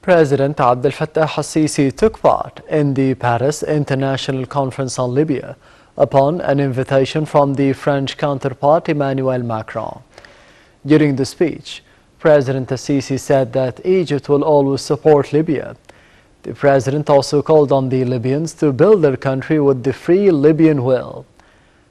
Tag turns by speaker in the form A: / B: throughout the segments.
A: President Abdel Fattah al-Sisi took part in the Paris International Conference on Libya upon an invitation from the French counterpart Emmanuel Macron. During the speech, President al-Sisi said that Egypt will always support Libya. The president also called on the Libyans to build their country with the free Libyan will.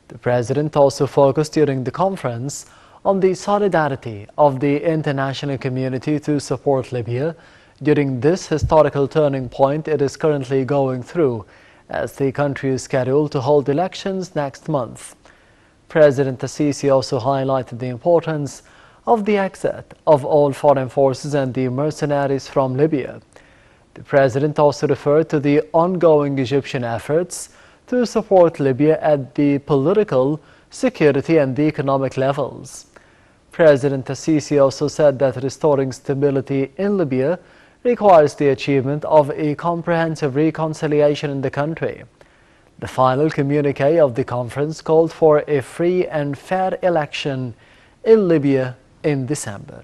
A: The president also focused during the conference on the solidarity of the international community to support Libya during this historical turning point it is currently going through, as the country is scheduled to hold elections next month. President al-Sisi also highlighted the importance of the exit of all foreign forces and the mercenaries from Libya. The president also referred to the ongoing Egyptian efforts to support Libya at the political, security and the economic levels. President al-Sisi also said that restoring stability in Libya requires the achievement of a comprehensive reconciliation in the country. The final communiqué of the conference called for a free and fair election in Libya in December.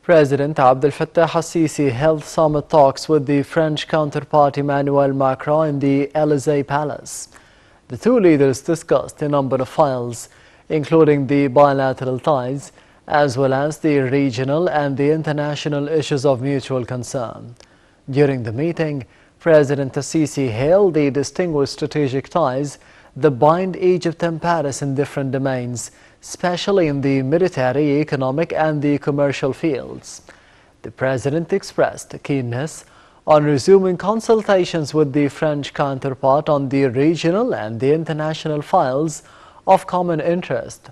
A: President Abdel Fattah al-Sisi held summit talks with the French counterpart Emmanuel Macron in the Élysée Palace. The two leaders discussed a number of files, including the bilateral ties, as well as the regional and the international issues of mutual concern. During the meeting, President al-Sisi hailed the distinguished strategic ties that bind Egypt and Paris in different domains, especially in the military, economic and the commercial fields. The president expressed keenness on resuming consultations with the French counterpart on the regional and the international files of common interest.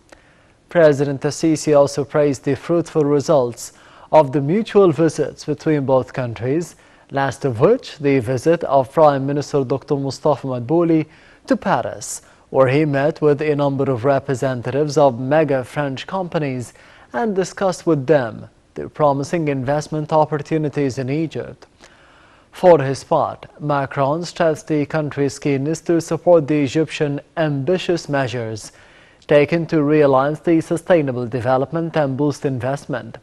A: President al-Sisi also praised the fruitful results of the mutual visits between both countries, last of which the visit of Prime Minister Dr. Mustafa Madbouli to Paris, where he met with a number of representatives of mega French companies and discussed with them the promising investment opportunities in Egypt. For his part, Macron stressed the country's keenness to support the Egyptian ambitious measures taken to realize the sustainable development and boost investment.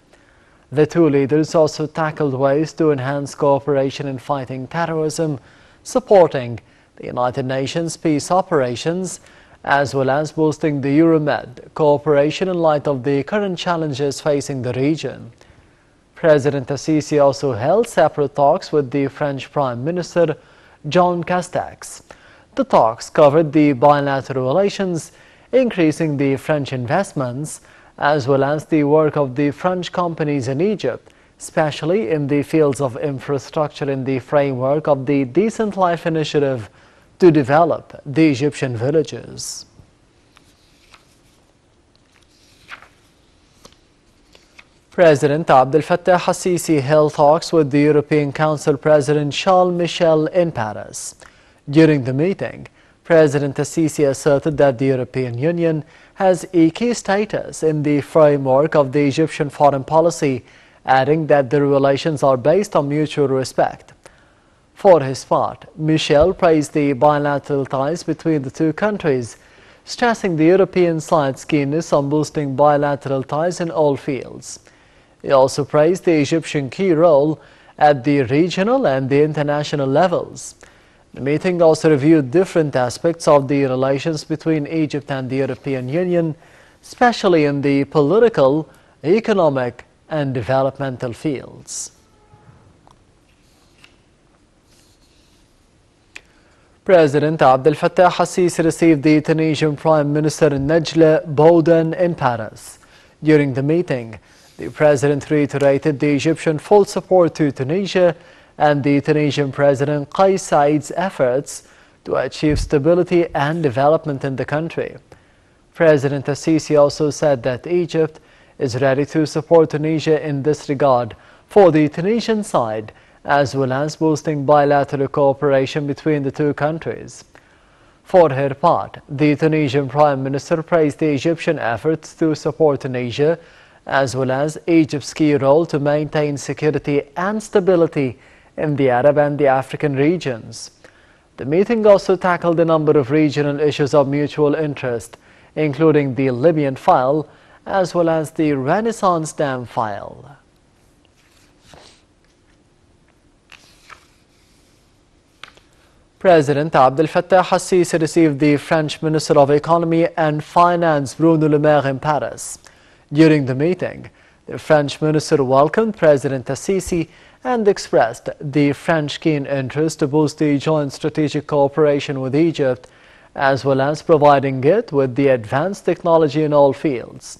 A: The two leaders also tackled ways to enhance cooperation in fighting terrorism, supporting the United Nations peace operations, as well as boosting the Euromed cooperation in light of the current challenges facing the region. President al-Sisi also held separate talks with the French Prime Minister Jean Castex. The talks covered the bilateral relations, increasing the French investments, as well as the work of the French companies in Egypt, especially in the fields of infrastructure in the framework of the Decent Life Initiative to develop the Egyptian villages. President Abdel Fattah al-Sisi held talks with the European Council President Charles Michel in Paris. During the meeting, President al-Sisi asserted that the European Union has a key status in the framework of the Egyptian foreign policy, adding that the relations are based on mutual respect. For his part, Michel praised the bilateral ties between the two countries, stressing the European side's keenness on boosting bilateral ties in all fields. He also praised the Egyptian key role at the regional and the international levels. The meeting also reviewed different aspects of the relations between Egypt and the European Union, especially in the political, economic and developmental fields. President Abdel Fattah al-Sisi received the Tunisian Prime Minister Najla Bouden in Paris. During the meeting, the president reiterated the Egyptian full support to Tunisia and the Tunisian President Kais Said's efforts to achieve stability and development in the country. President al-Sisi also said that Egypt is ready to support Tunisia in this regard for the Tunisian side, as well as boosting bilateral cooperation between the two countries. For her part, the Tunisian Prime Minister praised the Egyptian efforts to support Tunisia, as well as Egypt's key role to maintain security and stability in the Arab and the African regions. The meeting also tackled a number of regional issues of mutual interest, including the Libyan file as well as the Renaissance Dam file. President Abdel Fattah al-Sisi received the French Minister of Economy and Finance Bruno Le Maire in Paris. During the meeting, the French minister welcomed President al-Sisi and expressed the French keen interest to boost the joint strategic cooperation with Egypt, as well as providing it with the advanced technology in all fields.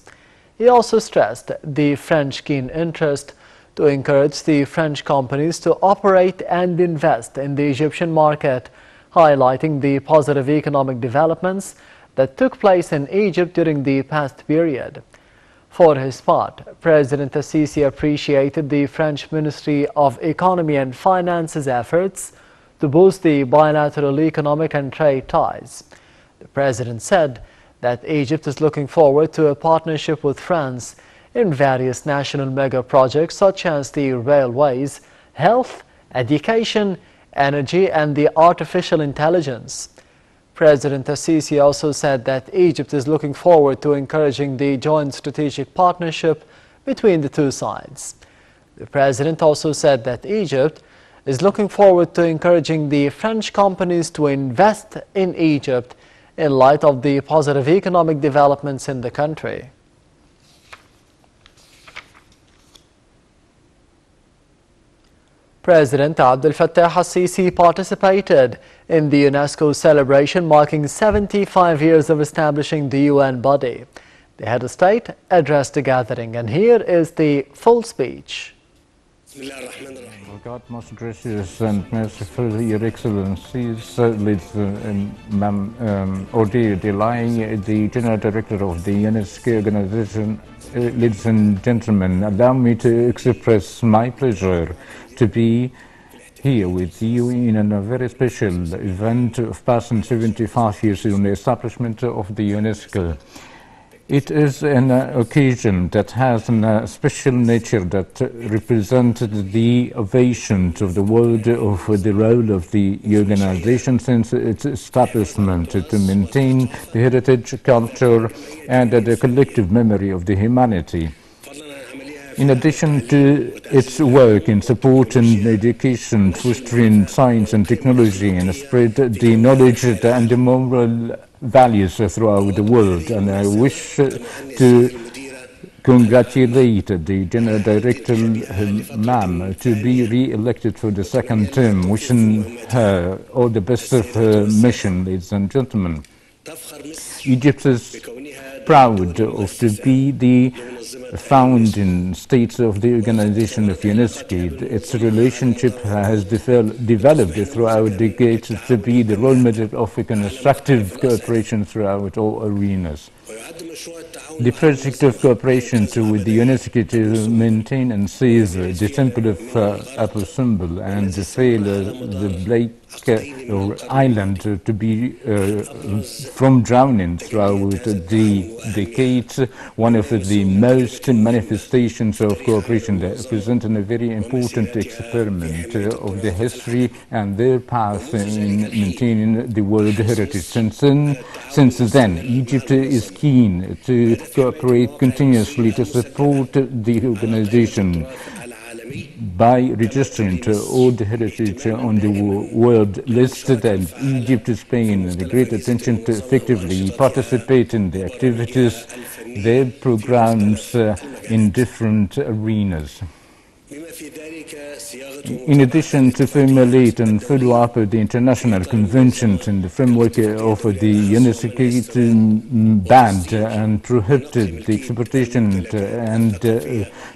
A: He also stressed the French keen interest to encourage the French companies to operate and invest in the Egyptian market, highlighting the positive economic developments that took place in Egypt during the past period. For his part, President al-Sisi appreciated the French Ministry of Economy and Finance's efforts to boost the bilateral economic and trade ties. The president said that Egypt is looking forward to a partnership with France in various national mega projects such as the railways, health, education, energy, and the artificial intelligence. President al-Sisi also said that Egypt is looking forward to encouraging the joint strategic partnership between the two sides. The president also said that Egypt is looking forward to encouraging the French companies to invest in Egypt in light of the positive economic developments in the country. President Abdel Fattah al-Sisi participated in the UNESCO celebration marking 75 years of establishing the UN body. The head of state addressed the gathering, and here is the full speech.
B: Oh God, most gracious and merciful, Your Excellencies, ladies the General Director of the UNESCO organization, ladies and gentlemen, allow me to express my pleasure to be here with you in a very special event of passing 75 years in the establishment of the UNESCO. It is an occasion that has a special nature that represented the ovation of the world of the role of the organization since its establishment to maintain the heritage, culture, and the collective memory of the humanity. In addition to its work in supporting education, fostering science and technology, and spread the knowledge and the moral values throughout the world, and I wish to congratulate the General Director, ma'am, to be re-elected for the second term, wishing her all the best of her mission, ladies and gentlemen. Egypt is proud to be the founding states of the organization of UNESCO. Its relationship has developed throughout decades to be the role model of constructive cooperation throughout all arenas. The project of cooperation with the UNESCO to maintain and save the Temple of Abu Simbel and to fail the Blake or island to be from drowning throughout the decades, one of the most manifestations of cooperation that representing a very important experiment of the history and their path in maintaining the world heritage. Since then, Egypt is keen to cooperate continuously to support the organization by registering all the heritage on the world list, and Egypt is paying great attention to effectively participate in the activities, their programs in different arenas. In addition to formulate and follow up the international conventions in the framework of the UNESCO to ban and prohibit the exportation and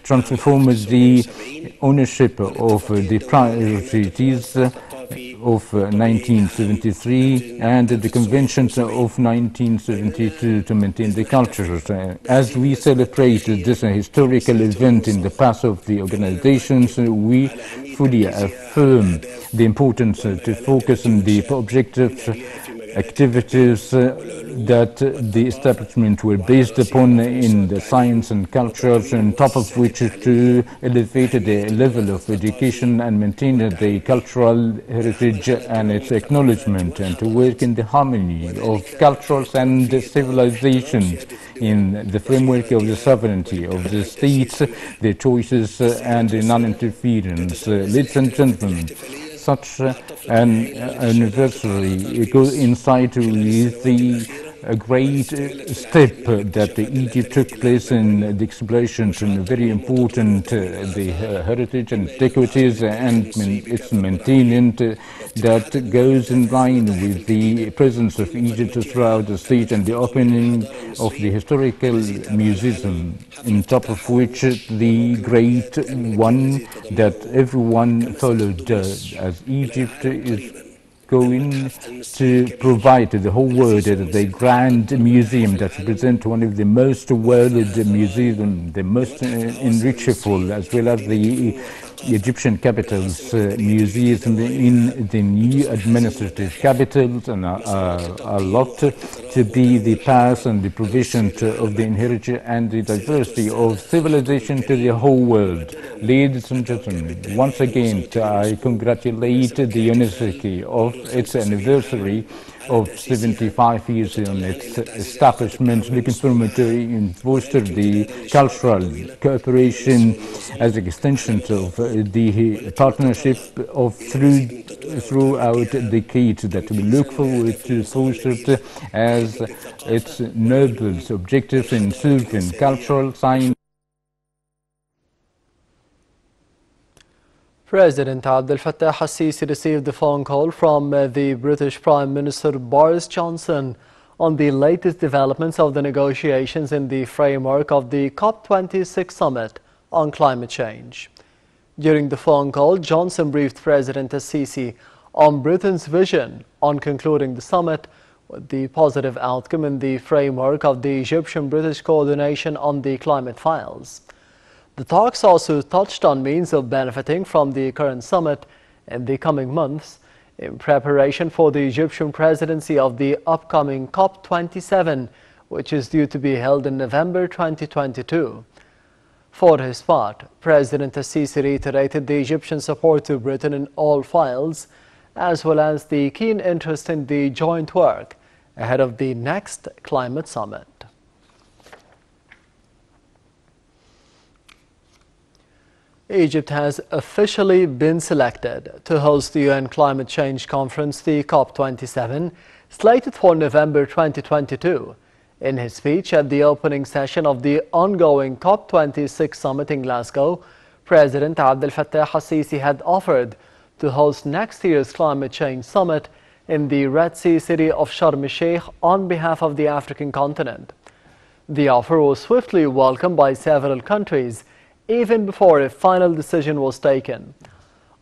B: transform the ownership of the priorities of 1973 and the conventions of 1972 to maintain the cultures. As we celebrate this historical event in the past of the organizations, we fully affirm the importance to focus on the objectives activities that the establishment were based upon in the science and cultures, on top of which to elevate the level of education and maintain the cultural heritage and its acknowledgement, and to work in the harmony of cultures and civilizations in the framework of the sovereignty of the states, their choices and the non-interference. Ladies and gentlemen, such an anniversary coincides with a great step that Egypt took place in the exploration to very important the heritage and antiquities and its maintenance that goes in line with the presence of Egypt throughout the state and the opening of the historical museum, on top of which the great one that everyone followed as Egypt is going to provide to the whole world the grand museum that represents one of the most world museums, the most enrichful, as well as the Egyptian capitals museum in the new administrative capitals, and a lot to be the path and the provision of the inheritance and the diversity of civilization to the whole world. Ladies and gentlemen, once again, I congratulate the university of its anniversary of 75 years on its establishment, looking forward to foster the cultural cooperation as an extension of the partnership of throughout decades that we look forward to foster as its noble objectives in serving cultural science.
A: President Abdel Fattah al-Sisi received a phone call from the British Prime Minister Boris Johnson on the latest developments of the negotiations in the framework of the COP26 summit on climate change. During the phone call, Johnson briefed President al-Sisi on Britain's vision on concluding the summit with the positive outcome in the framework of the Egyptian-British coordination on the climate files. The talks also touched on means of benefiting from the current summit in the coming months in preparation for the Egyptian presidency of the upcoming COP27, which is due to be held in November 2022. For his part, President al-Sisi reiterated the Egyptian support to Britain in all files, as well as the keen interest in the joint work ahead of the next climate summit. Egypt has officially been selected to host the UN Climate Change Conference, the COP27, slated for November 2022. In his speech at the opening session of the ongoing COP26 summit in Glasgow, President Abdel Fattah al-Sisi had offered to host next year's climate change summit in the Red Sea city of Sharm el-Sheikh on behalf of the African continent. The offer was swiftly welcomed by several countries, even before a final decision was taken.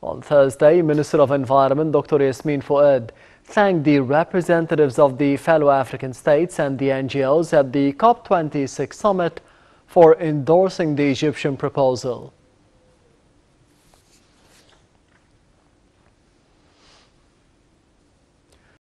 A: On Thursday, Minister of Environment Dr. Yasmin Fouad thanked the representatives of the fellow African states and the NGOs at the COP26 summit for endorsing the Egyptian proposal.